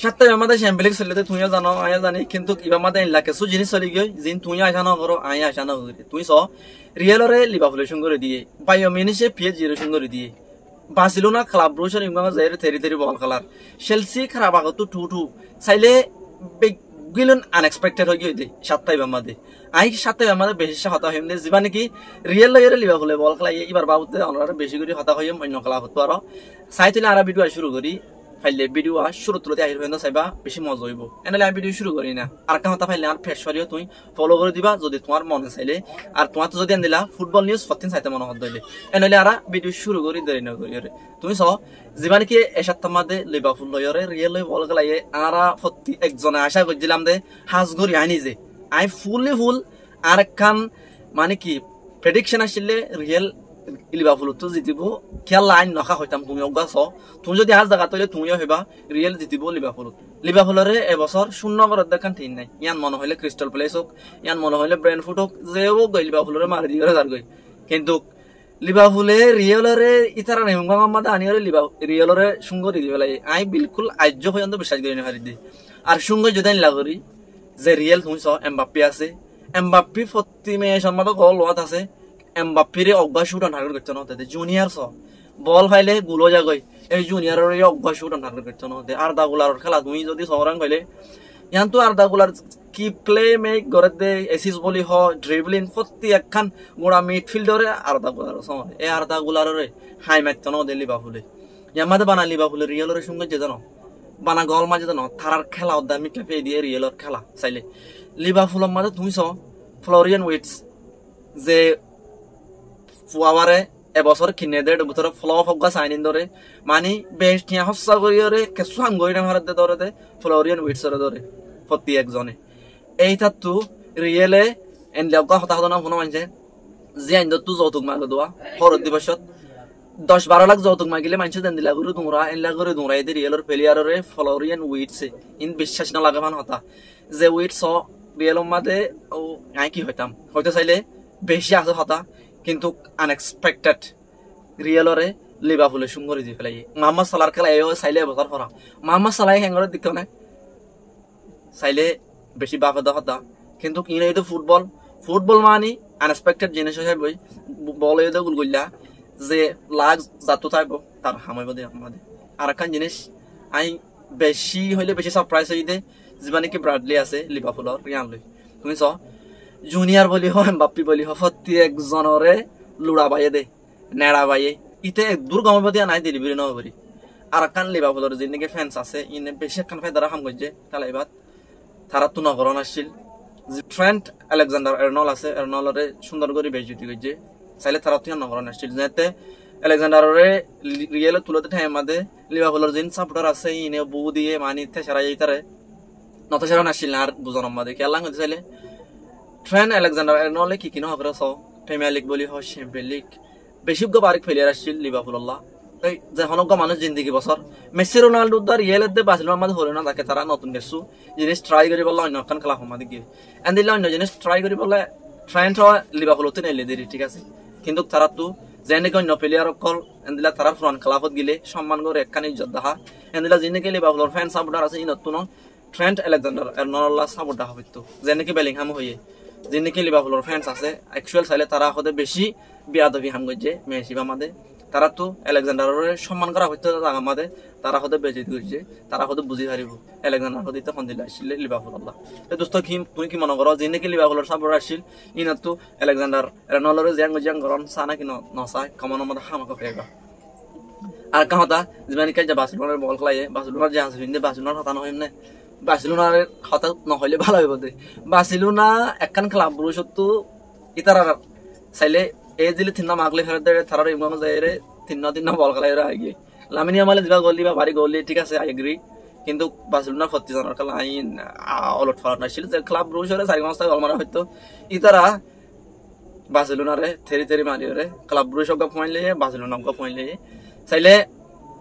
সাতটা আমাদের champion league চলিতে তুইও জানো আয়া জানি কিন্তু ইবা আমাদের ইনলা কিছু জিনিস চলি গই জিন তুই আশা না করো আয় আশা না করি তুই স রিয়েলরে লিভারপুলের সঙ্গে দিয়ে বায়ো মিনিশে পিএসজির সঙ্গে দিয়ে বার্সেলোনা ক্লাব ব্রুজের ইংগামা যাইরে থেরি থেরি বল খেলার চেলসি খারাপ আগত 2-2 চাইলে গিলন আনএক্সপেক্টেড হয়ে গিয়ে সাতটা ইবা আমাদের আই সাতটা আমাদের বেশি হতা হইম দে যিবা নাকি রিয়েল লাইরে লিভারপুলে বল খেলাই এবার বাবুতে আমরা বেশি করে হতা হইম অন্য খেলা হতো আর চাইলে আর ভিডিও শুরু করি ফাইলে ভিডিও শুরু তুলতে আহির হইন চাইবা বেশি মজা হইব এনালে ভিডিও শুরু করি না আর কাহতা ফাইলে আর ফ্রেশ করিও তুই ফলো করে দিবা যদি তোমার মনে চাইলে আর তোমার তো যদি আনদিলা ফুটবল নিউজ ফতিন চাইতে মনে হদ দইলে এনালে আর ভিডিও শুরু করি দেরি না করি তুমি সহ যিবা নাকি এসাত্তা মাদে লিভারপুল লয়রে রিয়েল লই বল গলাইয়ে আরা ফতি একজনে আশা করছিলাম দে হাজ গরি আইনি যে আই ফুল আর কান মানে কি প্রেডিকশন আসলে রিয়েল লিভারপুল তো জিতিব খেলা লাইন নখা হইতাম তুমি অজ্ঞাছ তুমি যদি আজ জায়গা তৈলে তুমিও হইবা রিয়েল জিতিব লিভারপুলরে এবছর 0 করে দেখান ঠিক নাই ইয়ান মনে হইলে ক্রিস্টাল প্যালেস হোক ইয়ান মনে হইলে ব্রেন্টফোর্ড হোক যেও গই লিভারপুলরে মারি দিয়ে যার গই কিন্তু লিভারপুলে রিয়েলরে ইতারা নেমঙ্গা মাদা আনিরে রিয়েলরে সুঙ্গ দি দিবেলাই আই বিলকুল আজ্য হইন্ত বিশ্বাস করি না হারি দি আর সুঙ্গ যদি লাগরি যে রিয়েল তুমি স এমবাপ্পে আছে এমবাপ্পে ফতিমে সম্মাদ গোল ওয়াত আছে এমবাপ্পিরে অজ্ঞা শুট টার্গেট করতে না হতে জুনিয়র স বল ফাইলে গুলো যাগই এই জুনিয়রের অজ্ঞা শুট টার্গেট করতে না হতে আর দাগুলার খেলা তুমি যদি সরাং ফাইলে ইয়ান তো আর দাগুলার কি প্লে মেক করে দে এসিস বলি হ ড্রিবলিং ফতি একখান গোড়া মিডফিল্ডরে আর দাগুলার স এই আর দাগুলারে হাই ম্যাচ না দে লিভারপুলে ইয়ামাদে বানা লিভারপুলে রিয়েলের সঙ্গে যে জানো বানা গল মাঝে জানো থারার খেলা ওদা মিটে পেয়ে দিয়ে রিয়েলের খেলা চাইলে লিভারপুলের মাঝে তুমি স ফ্লোরিয়ান উইটস যে ফুয়াবারে এবছর কিনে দেড় বছর ফ্লপ হগা সাইনিন ধরে মানে বেশ টিয়া হস্যা করিয়রে কেসু হাঙ্গই না ভারতে ধরে ফ্লোরিয়ান উইটসরে ধরে প্রতি একজনে এই তাতু রিয়েলে এন লগা হতা হতা না ফোন মানছে যে আইন তু যৌতুক মাগো দোয়া হরদ দিবসত 10-12 লাখ যৌতুক মাগিলে মানছে দেন দিলা গুরু তোমরা এন লাগরে তোমরা এদের রিয়েলের প্লেয়াররে ফ্লোরিয়ান উইটসে ইন বিশ্বাস না লাগামান হতা যে উইটস রিয়েলের মাঝে ও আই কি হইতাম হয়তো চাইলে বেশি আছে হতা কিন্তু আনএক্সপেক্টেড রিয়েলরে লিভারপুলের সঙ্গে দি ফেলাই মোহাম্মদ সালার খেলা এও চাইলে বছর পড়া মোহাম্মদ সালাই হেঙ্গরে দিক না চাইলে বেশি বাপে দহতা কিন্তু কিনে তো ফুটবল মানে আনএক্সপেক্টেড জিনিস হিসেবে বল এদে গুলগুল্লা যে লাগ যাতো থাকব তার হামাইব দে আমাদের আর একখান জিনিস আই বেশি হইলে বেশি সারপ্রাইজ হই দে যিবা নাকি ব্রাডলি আছে লিভারপুলর রিয়াল লই তুমি চ জুনিয়র বলি হয় এমবাপ্পে বলি হয় প্রতি একজনরে লুড়া বাইয়ে দে নেড়া বাইয়ে ইতে দূর গমে দিয়া নাই দিলি বিরি নবরি আর কান লিভারপুলের যে নাকি ফ্যান্স আছে ইনে বেশি কান ফায়দারা হাম গজে তালাই বাত তারা তো নগরন আসছিল ট্রেন্ট আলেকজান্ডার আর্নল্ড আছে আর্নল্ডরে সুন্দর করে বেজতি গজে চাইলে তারা তো নগরন আসছিল যেতে আলেকজান্ডাররে রিয়েল তুলতে টাইম মাদে লিভারপুলের জিন সাপোর্টার আছে ইনে বু দিয়ে মানি তে সারা যাইতারে নত সারা আসছিল আর বুজন মাদে খেলা হইতে চাইলে ট্রেন্ট আলেকজান্ডার আর্নল্ড কি কিনো হবে সো প্রিমিয়ার লিগ বলি হয় চ্যাম্পিয়ন লিগ বেশি বারিক প্লেয়ার আসছিল লিভারপুল্লাহ তাই যে হনকা মানুষ জিন্দিগি বছর মেসি রোনাল্ডো দার রিয়েলের দে বার্সেলোনার মাঝে হলো না তাকে তারা নতুন কিছু জিনিস ট্রাই করি বললে অন্য একখান খেলা সমাধি গিয়ে এন্দিলে অন্য জিনিস ট্রাই করি বললে ট্রেন্ট লিভারপুলতে নেলে দেরি ঠিক আছে কিন্তু তারা তো যেনেকে অন্য প্লেয়ার অকল এন্দিলা তারা ফ্রন্ট খেলাফত গিলে সম্মান করে একখান ইজ্জত দেখা এন্দিলা যেনেকে লিভারপুলের ফ্যান সাপোর্টার আছে ই নতুন ট্রেন্ট আলেকজান্ডার আর্নল্ড সাপোর্ট দেখা হইতো যেনেকে বেলিংহাম হইয়ে যেনেকে লিভারপুলের ফ্যান্স আছে অ্যাকচুয়াল চাইলে তারা হতে বেশি বিয়াদবি হাম গজে মেসি বা মাদে তারা তো আলেকজান্ডারের সম্মান করা হইতো জায়গা মাদে তারা হতে বেজে দিয়েছে তারা হতে বুঝি হারিব আলেকজান্ডার হতে তখন দিলে আসছিল লিভারপুল্লাহ তো দোস্ত কি তুমি কি মনে করো যেনেকে লিভারপুলের সাপোর্ট আসছিল ইনা তো আলেকজান্ডার আর্নল্ডরে জিয়াং গরন সানা কি নসায় কমনের মধ্যে হামাকা পেয়েবা আর কাহতা যিমানি কাজ বার্সেলোনার বল খেলায় বার্সেলোনার যে হাসিন দে বার্সেলোনার হতা নহয় না বার্সেলোনার হতা নহলে ভালো হইব দে বার্সেলোনা একখান ক্লাব ব্রুজত ইতারা চাইলে এই দিলে তিনটা মাগলে ফেরত দেয় তারা ইমন যায় রে তিনটা বল খেলাই আগে লামিনী আমালে যা গলি বা বাড়ি গলি ঠিক আছে আই এগ্রি কিন্তু বার্সেলোনার 40 জনের খেলা আইন অলট ফালট আসছিল যে ক্লাব ব্রুজরে 4-5টা গোল মারা হইতো ইতারা বার্সেলোনারে থেরি মারিরে ক্লাব ব্রুজ গপ পয়েন্ট লিয়ে বার্সেলোনা গপ পয়েন্ট লিয়ে চাইলে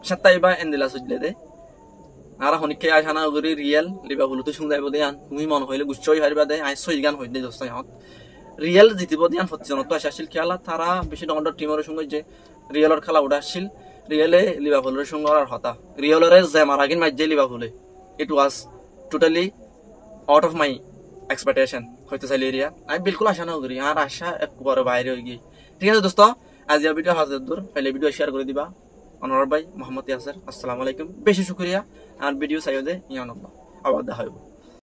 সাতটাইবা এন্দিলা সুজলে দে আর হনিকে আশানা গরি রিয়েল লিভারপুল তো শুন যাইব দেয়ান তুমি মন হইলে গুচ্ছই হারিবা দে আই 6 গান হইতে দোস্ত ইহত রিয়েল জিতিব দিয়ান 25 জন তো আসছিল খেলা তারা বেশি ডন্ডর টিমের সঙ্গে যে রিয়েলের খেলা উড়াছিল রিয়েলে লিভারপুলের সঙ্গে আর হতা রিয়েলের যে মারাগিন ম্যাচ যে লিভারপুলে it was totally out of my expectation হইতে চাইলে এরিয়া আমি বিলকুল আশা না করি আর আশা একবারে বাইরে হয়ে গিয়ে ঠিক আছে দোস্ত আজি ভিডিও হাজার দূর পহলে ভিডিও শেয়ার করে দিবা অনর ভাই মোহাম্মদ ইয়াসির আসসালামু আলাইকুম বেশি শুকরিয়া আর ভিডিও চাইও যে ইয়ান আবার দেখা হইব